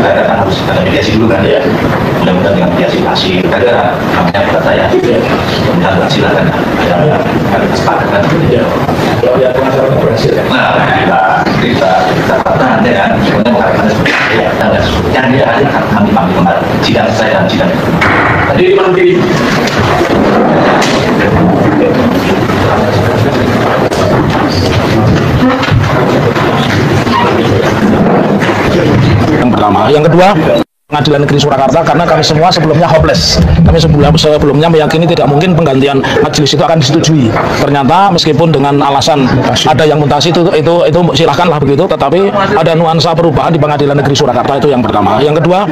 negara kan harus ada mediasi dulu kan ya. Mudah-mudahan dengan mediasi hasil negara namanya buat saya. Mudah-mudahan berhasil kan. Ada kesepakatan. Kalau ya pengacara berhasil ya. Nah, kita tahan ya kan. Sebenarnya mengatakan seperti itu ya. Dan yang tidak hadir kami panggil kembali. Sidang saya dan sidang. Tadi di mana diri? Yang pertama, yang kedua, Pengadilan Negeri Surakarta, karena kami semua sebelumnya hopeless. Kami sebelumnya meyakini tidak mungkin penggantian majelis itu akan disetujui. Ternyata meskipun dengan alasan ada yang mutasi itu silahkanlah begitu, tetapi ada nuansa perubahan di Pengadilan Negeri Surakarta, itu yang pertama. Yang kedua,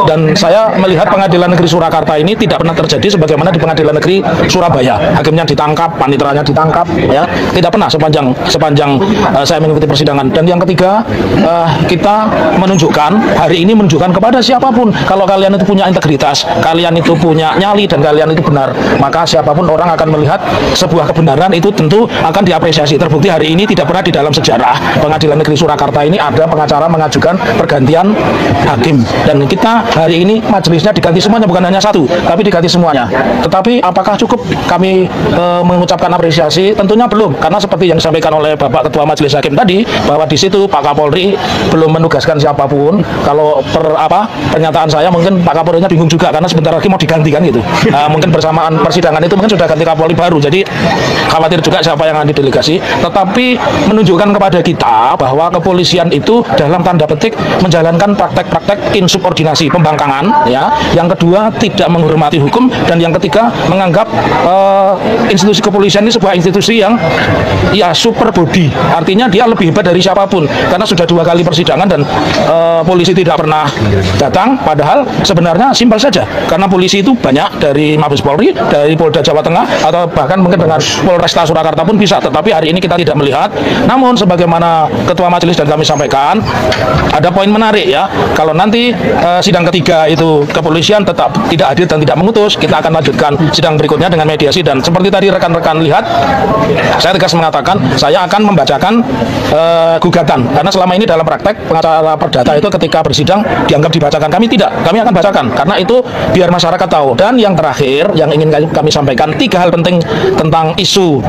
dan saya melihat Pengadilan Negeri Surakarta ini tidak pernah terjadi sebagaimana di Pengadilan Negeri Surabaya. Hakimnya ditangkap, paniteranya ditangkap, ya tidak pernah sepanjang saya mengikuti persidangan. Dan yang ketiga, kita menunjukkan hari ini kepada siapapun, kalau kalian itu punya integritas, kalian itu punya nyali, dan kalian itu benar, maka siapapun orang akan melihat sebuah kebenaran itu tentu akan diapresiasi. Terbukti hari ini tidak pernah di dalam sejarah Pengadilan Negeri Surakarta ini ada pengacara mengajukan pergantian hakim, dan kita hari ini majelisnya diganti semuanya, bukan hanya satu tapi diganti semuanya. Tetapi apakah cukup kami mengucapkan apresiasi? Tentunya belum, karena seperti yang disampaikan oleh Bapak Ketua Majelis Hakim tadi, bahwa di situ Pak Kapolri belum menugaskan siapapun. Kalau pernyataan saya, mungkin Pak Kapolrinya bingung juga karena sebentar lagi mau diganti kan gitu. Mungkin bersamaan persidangan itu mungkin sudah ganti Kapolri baru, jadi khawatir juga siapa yang akan didelegasi. Tetapi menunjukkan kepada kita bahwa kepolisian itu dalam tanda petik menjalankan praktek-praktek insubordinasi, pembangkangan, ya. Yang kedua, tidak menghormati hukum, dan yang ketiga, menganggap institusi kepolisian ini sebuah institusi yang ya super body, artinya dia lebih hebat dari siapapun, karena sudah 2 kali persidangan dan polisi tidak pernah datang, padahal sebenarnya simpel saja, karena polisi itu banyak dari Mabes Polri, dari Polda Jawa Tengah, atau bahkan mungkin dengan Polresta Surakarta pun bisa, tetapi hari ini kita tidak melihat. Namun sebagaimana Ketua Majelis dan kami sampaikan, ada poin menarik ya, kalau nanti sidang ketiga itu kepolisian tetap tidak hadir dan tidak mengutus, kita akan lanjutkan sidang berikutnya dengan mediasi. Dan seperti tadi rekan-rekan lihat, saya tegas mengatakan saya akan membacakan gugatan, karena selama ini dalam praktek pengacara perdata itu ketika bersidang dianggap dibacakan. Kami tidak, kami akan bacakan karena itu biar masyarakat tahu. Dan yang terakhir yang ingin kami sampaikan, 3 hal penting tentang isu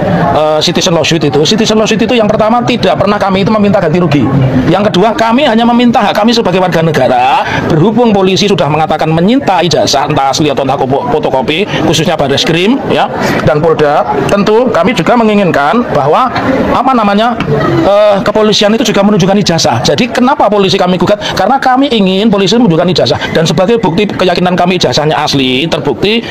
citizen lawsuit itu. Citizen lawsuit itu yang pertama, tidak pernah kami itu meminta ganti rugi. Yang kedua, kami hanya meminta hak kami sebagai warga negara. Berhubung polisi sudah mengatakan menyita ijazah entah asli atau entah fotokopi, khususnya Barreskrim ya dan Polda, tentu kami juga menginginkan bahwa kepolisian itu juga menunjukkan ijazah. Jadi kenapa polisi kami gugat? Karena kami ingin polisi menunjukkan ijazah, dan sebagai bukti keyakinan kami ijazahnya asli, terbukti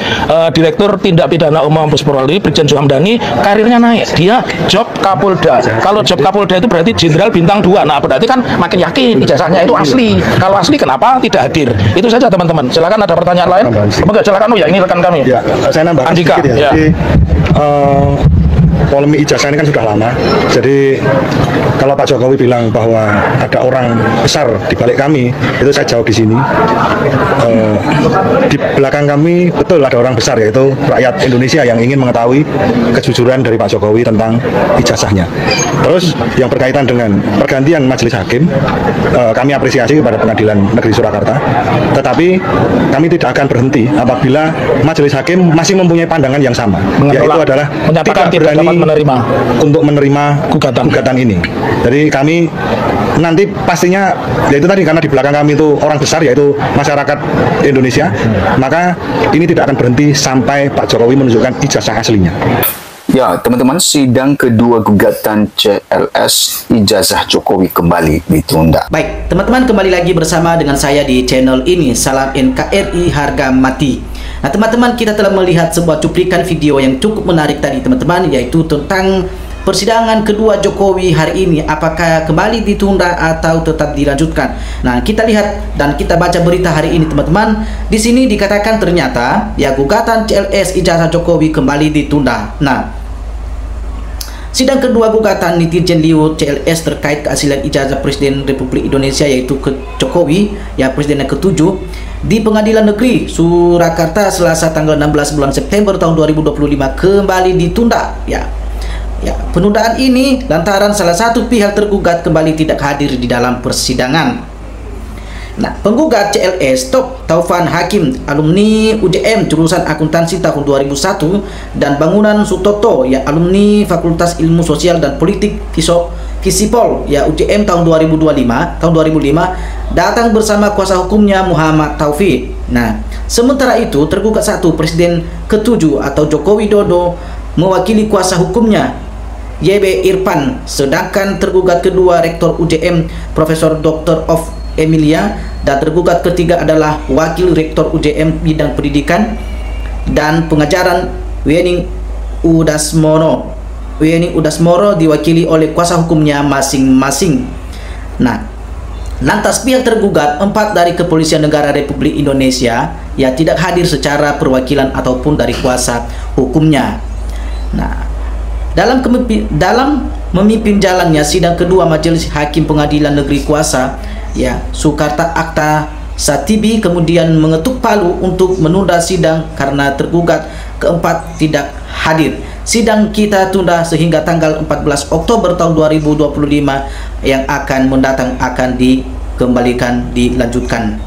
Direktur Tindak Pidana Umum Mabes Polri Brigjen Suhamdani karirnya naik, dia job Kapolda. Kalau job Kapolda itu berarti Jenderal Bintang 2. Nah berarti kan makin yakin ijazahnya itu asli. Kalau asli kenapa tidak hadir? Itu saja teman-teman. Silakan ada pertanyaan lain? Enggak, silakan. Ya ini rekan kami. Ya, saya nambahkan Andika sedikit ya. ya. Jadi polemik ijazah ini kan sudah lama. Jadi kalau Pak Jokowi bilang bahwa ada orang besar di balik kami, itu saya jawab di sini. Di belakang kami betul ada orang besar, yaitu rakyat Indonesia yang ingin mengetahui kejujuran dari Pak Jokowi tentang ijazahnya. Terus yang berkaitan dengan pergantian majelis hakim, kami apresiasi kepada Pengadilan Negeri Surakarta. Tetapi kami tidak akan berhenti apabila majelis hakim masih mempunyai pandangan yang sama, yaitu adalah menyatakan tidak dapat menerima gugatan ini. Jadi kami nanti pastinya, yaitu tadi karena di belakang kami itu orang besar, yaitu masyarakat Indonesia, maka ini tidak akan berhenti sampai Pak Jokowi menunjukkan ijazah aslinya. Ya, teman-teman, sidang kedua gugatan CLS ijazah Jokowi kembali ditunda. Baik, teman-teman, kembali lagi bersama dengan saya di channel ini. Salam NKRI harga mati. Nah, teman-teman, kita telah melihat sebuah cuplikan video yang cukup menarik tadi, teman-teman, yaitu tentang persidangan kedua Jokowi hari ini, apakah kembali ditunda atau tetap dilanjutkan. Nah, kita lihat dan kita baca berita hari ini, teman-teman. Di sini dikatakan ternyata ya gugatan CLS ijazah Jokowi kembali ditunda. Nah, sidang kedua gugatan netizen liur CLS terkait keasilan ijazah Presiden Republik Indonesia yaitu Jokowi, ya Presiden yang ke-7, di Pengadilan Negeri Surakarta Selasa tanggal 16 bulan September tahun 2025 kembali ditunda. Ya, penundaan ini lantaran salah satu pihak tergugat kembali tidak hadir di dalam persidangan. Nah, penggugat CLS Taufan Hakim, alumni UGM jurusan akuntansi tahun 2001, dan Bangunan Sutoto, ya alumni Fakultas Ilmu Sosial dan Politik Visipol, ya UGM tahun 2005, datang bersama kuasa hukumnya Muhammad Taufik. Nah, sementara itu tergugat 1, Presiden ke-7 atau Joko Widodo, mewakili kuasa hukumnya YB Irfan, sedangkan tergugat kedua Rektor UGM Profesor Dr. of Emilia, dan tergugat ketiga adalah Wakil Rektor UGM bidang pendidikan dan pengajaran Wening Udasmoro. Wening Udasmoro diwakili oleh kuasa hukumnya masing-masing. Nah, lantas pihak tergugat 4 dari Kepolisian Negara Republik Indonesia ya tidak hadir secara perwakilan ataupun dari kuasa hukumnya. Nah, dalam memimpin jalannya sidang kedua Majelis Hakim Pengadilan Negeri Kuasa ya Sukarta Akta Satibi kemudian mengetuk palu untuk menunda sidang karena tergugat keempat tidak hadir. Sidang kita tunda sehingga tanggal 14 Oktober tahun 2025 yang akan mendatang akan dilanjutkan.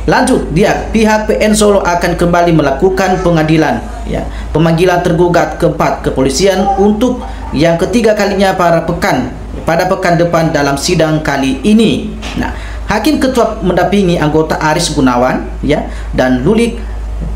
Lanjut, pihak PN Solo akan kembali melakukan pengadilan ya, pemanggilan tergugat keempat kepolisian untuk yang ketiga kalinya pada pekan depan dalam sidang kali ini. Nah, Hakim Ketua mendampingi anggota Aris Gunawan ya dan Lulik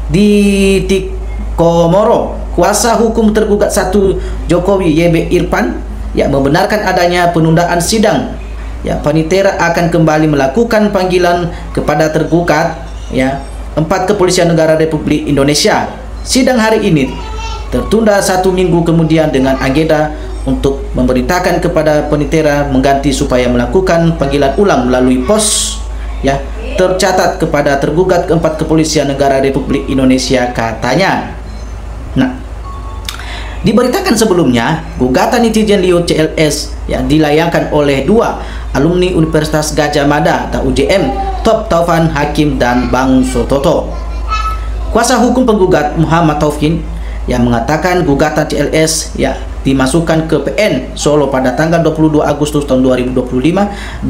Ditikomoro. Kuasa hukum tergugat 1 Jokowi YB Irfan ya membenarkan adanya penundaan sidang. Ya, Panitera akan kembali melakukan panggilan kepada tergugat ya 4 Kepolisian Negara Republik Indonesia. Sidang hari ini tertunda 1 minggu kemudian dengan agenda untuk memberitakan kepada Panitera mengganti supaya melakukan panggilan ulang melalui pos ya tercatat kepada tergugat keempat Kepolisian Negara Republik Indonesia katanya. Nah, diberitakan sebelumnya gugatan netizen Liu CLS yang dilayangkan oleh 2 alumni Universitas Gadjah Mada atau UGM, Taufan Hakim dan Bang Sutoto. Kuasa hukum penggugat Muhammad Taufik yang mengatakan gugatan CLS ya dimasukkan ke PN Solo pada tanggal 22 Agustus tahun 2025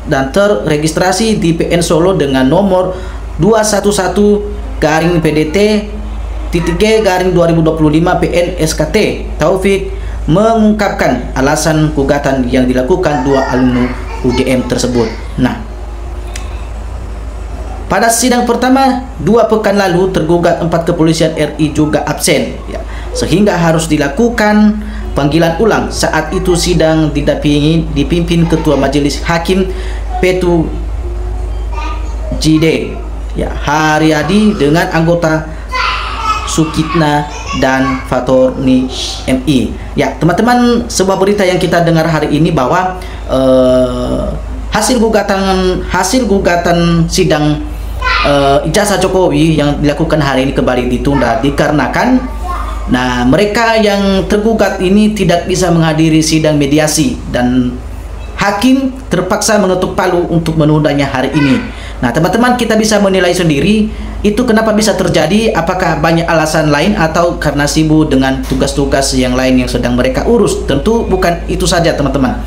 dan terregistrasi di PN Solo dengan nomor 211-PDT-G-2025 PN SKT. Taufik mengungkapkan alasan gugatan yang dilakukan 2 alumni UGM tersebut. Nah, pada sidang pertama 2 pekan lalu tergugat 4 kepolisian RI juga absen ya, sehingga harus dilakukan panggilan ulang. Saat itu sidang dipimpin Ketua Majelis Hakim Petu Jide ya Haryadi dengan anggota Sukitna dan Fatorni MI. Ya, teman-teman, sebuah berita yang kita dengar hari ini bahwa hasil gugatan sidang ijazah Jokowi yang dilakukan hari ini kembali ditunda dikarenakan mereka yang tergugat ini tidak bisa menghadiri sidang mediasi dan hakim terpaksa mengetuk palu untuk menundanya hari ini. Nah, teman-teman, kita bisa menilai sendiri itu kenapa bisa terjadi, apakah banyak alasan lain atau karena sibuk dengan tugas-tugas yang lain yang sedang mereka urus. Tentu bukan itu saja, teman-teman.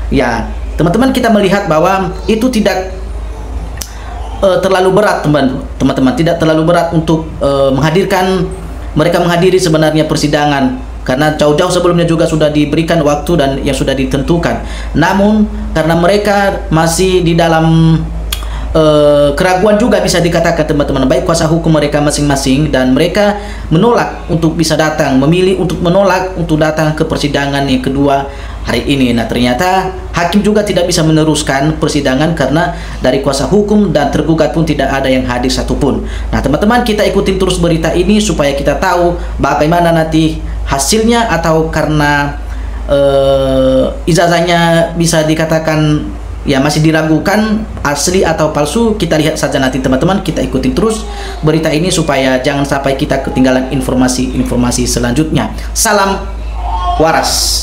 Ya, teman-teman, kita melihat bahwa itu tidak terlalu berat, teman-teman, tidak terlalu berat untuk mereka menghadiri sebenarnya persidangan, karena jauh-jauh sebelumnya juga sudah diberikan waktu dan yang sudah ditentukan. Namun karena mereka masih di dalam keraguan juga bisa dikatakan, teman-teman, baik kuasa hukum mereka masing-masing, dan mereka menolak untuk bisa datang, memilih untuk menolak untuk datang ke persidangan yang kedua hari ini. Nah, ternyata hakim juga tidak bisa meneruskan persidangan karena dari kuasa hukum dan tergugat pun tidak ada yang hadir satupun. Nah, teman-teman, kita ikutin terus berita ini supaya kita tahu bagaimana nanti hasilnya, atau karena ijazahnya bisa dikatakan ya masih diragukan asli atau palsu. Kita lihat saja nanti, teman-teman. Kita ikutin terus berita ini supaya jangan sampai kita ketinggalan informasi-informasi selanjutnya. Salam waras.